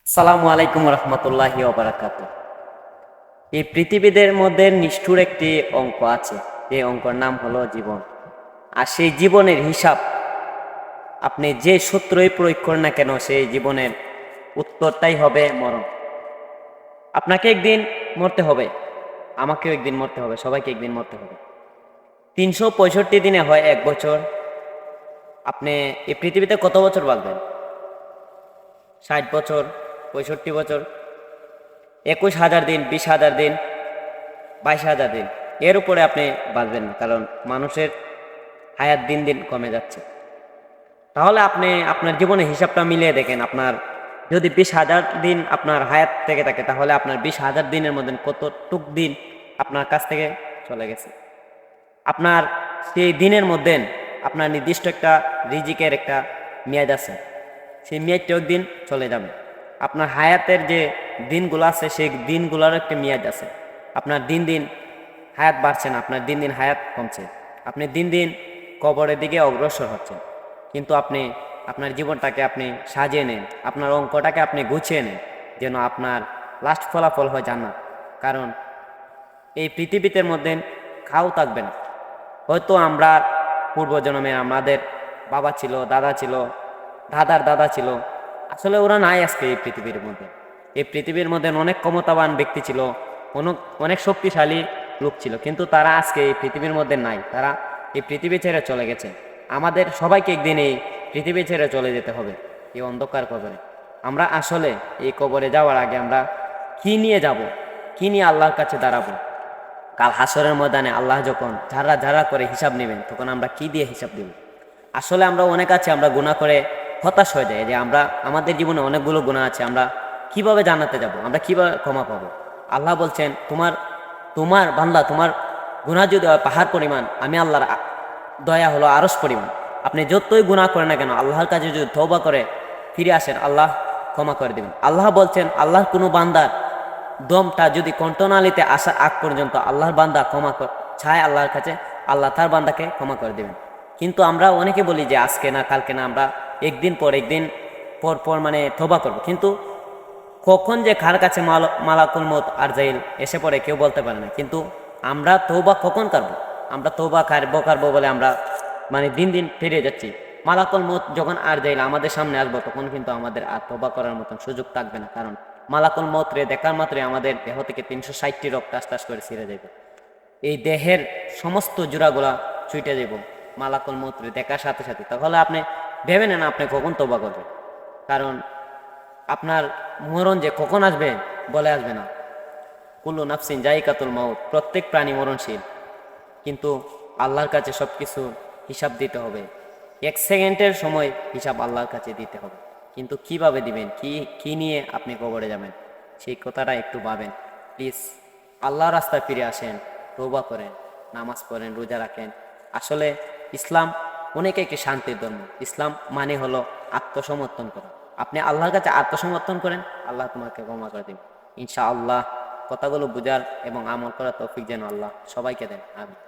সালামু আলাইকুম রহমতুল্লাহি ওয়া বারাকাতুহু। এই পৃথিবীদের মধ্যে নিষ্ঠুর একটি অঙ্ক আছে, যে অঙ্কর নাম হলো জীবন। আর সেই জীবনের হিসাব আপনি যে সূত্রই প্রয়োগ করেন না কেন, সেই জীবনের উত্তরটাই হবে মরণ। আপনাকে একদিন মরতে হবে, আমাকেও একদিন মরতে হবে, সবাইকে একদিন মরতে হবে। 365 দিনে হয় 1 বছর। আপনি এই পৃথিবীতে কত বছর বাঁচবেন? 60 বছর, 65 বছর, 21,000 দিন, 20,000 দিন, 22,000 দিন, এর উপরে আপনি বাঁচবেন না, কারণ মানুষের হায়াত দিন দিন কমে যাচ্ছে। তাহলে আপনি আপনার জীবনের হিসাবটা মিলিয়ে দেখেন, আপনার যদি 20,000 দিন আপনার হায়াত থেকে থাকে, তাহলে আপনার 20,000 দিনের মধ্যে কতটুক দিন আপনার কাছ থেকে চলে গেছে। আপনার সেই দিনের মধ্যে আপনার নির্দিষ্ট একটা রিজিকের একটা মেয়াদ আছে, সেই মেয়াদটা একদিন চলে যাবে। আপনার হায়াতের যে দিনগুলো আছে, সেই দিনগুলোর একটা মেয়াদ আছে। আপনার দিন দিন হায়াত বাড়ছে না, আপনার দিন দিন হায়াত কমছে। আপনি দিন দিন কবরের দিকে অগ্রসর হচ্ছেন। কিন্তু আপনি আপনার জীবনটাকে আপনি সাজিয়ে নেন, আপনার অঙ্কটাকে আপনি গুছিয়ে নেন, যেন আপনার লাস্ট ফলাফল হয় জান্নাত। কারণ এই পৃথিবীতে মধ্যে খাও থাকবে না। হয়তো আমরা পূর্বজন্মে আমাদের বাবা ছিল, দাদা ছিল, দাদার দাদা ছিল, আসলে ওরা নাই আজকে এই পৃথিবীর মধ্যে। এই পৃথিবীর মধ্যে অনেক ক্ষমতাবান ব্যক্তি ছিল, অনেক অনেক শক্তিশালী লোক ছিল, কিন্তু তারা আজকে এই পৃথিবীর মধ্যে নাই। তারা এই পৃথিবী ছেড়ে চলে গেছে। আমাদের সবাইকে একদিন এই পৃথিবী ছেড়ে চলে যেতে হবে, এই অন্ধকার কবরে। আমরা আসলে এই কবরে যাওয়ার আগে আমরা কি নিয়ে যাব, কি নিয়ে আল্লাহর কাছে দাঁড়াবো? কাল হাসরের ময়দানে আল্লাহ যখন ঝাড়া ঝাড়া করে হিসাব নেবেন, তখন আমরা কি দিয়ে হিসাব দিব? আসলে আমরা অনেক আছে, আমরা গুনাহ করে হতাশ হয়ে যাই যে আমরা আমাদের জীবনে অনেকগুলো গুনাহ আছে, আমরা কিভাবে জান্নাতে যাব, আমরা কিভাবে ক্ষমা পাবো? আল্লাহ বলছেন, তোমার তোমার বান্দা, তোমার গুনাহ যদি হয় পাহাড় পরিমাণ, আমি আল্লাহর দয়া হলো আরশ পরিমাণ। আপনি যতই গুনাহ করেন না কেন, আল্লাহর কাছে যদি তওবা করে ফিরে আসেন, আল্লাহ ক্ষমা করে দিবেন। আল্লাহ বলছেন, আল্লাহর কোনো বান্দার দমটা যদি কণ্ঠনালীতে আসার আগ পর্যন্ত আল্লাহর বান্দা ক্ষমা চায় আল্লাহর কাছে, আল্লাহ তার বান্দাকে ক্ষমা করে দেবেন। কিন্তু আমরা অনেকে বলি যে আজকে না কালকে না, আমরা একদিন পর একদিন পর পর মানে তওবা করব। কিন্তু কখন যে কার কাছে মালাকুল মউত আরজাইল এসে পড়ে কেউ বলতে পারে না। কিন্তু আমরা তওবা কখন করব? আমরা তওবা কারবো বলে আমরা মানে দিন দিন ফিরে যাচ্ছি। মালাকুল মউত যখন আরজাইল আমাদের সামনে আসবো, তখন কিন্তু আমাদের আর তওবা করার মতন সুযোগ থাকবে না। কারণ মালাকুল মউত রে দেখার মাত্রই আমাদের দেহ থেকে 360টি রক্ত আস্তে আস্তে করে ছিঁড়ে যাবে। এই দেহের সমস্ত জোড়াগুলা ছুটে যাব মালাকুল মউত রে দেখার সাথে সাথে। তাহলে আপনি ভেবে নেন আপনি কখন তওবা করবেন, কারণ আপনার মরণ যে কখন আসবে বলে আসবে না। কুল্লু নাফসিন জাইকাতুল মাউত, প্রত্যেক প্রাণী মরণশীল। কিন্তু আল্লাহর কাছে সব কিছু হিসাব দিতে হবে। 1 সেকেন্ডের সময় হিসাব আল্লাহর কাছে দিতে হবে। কিন্তু কিভাবে দিবেন, কি নিয়ে আপনি কবরে যাবেন, সেই কথাটা একটু ভাবেন প্লিজ। আল্লাহর রাস্তায় ফিরে আসেন, তওবা করেন, নামাজ পড়েন, রোজা রাখেন। আসলে ইসলাম অনেক একটি শান্তির ধর্ম। ইসলাম মানে হলো আত্মসমর্পণ করা। আপনি আল্লাহর কাছে আত্মসমর্পণ করেন, আল্লাহ তোমাকে ক্ষমা করে দেবেন ইনশাআল্লাহ। কথাগুলো বুঝার এবং আমল করার তৌফিক যেন আল্লাহ সবাইকে দেন, আমিন।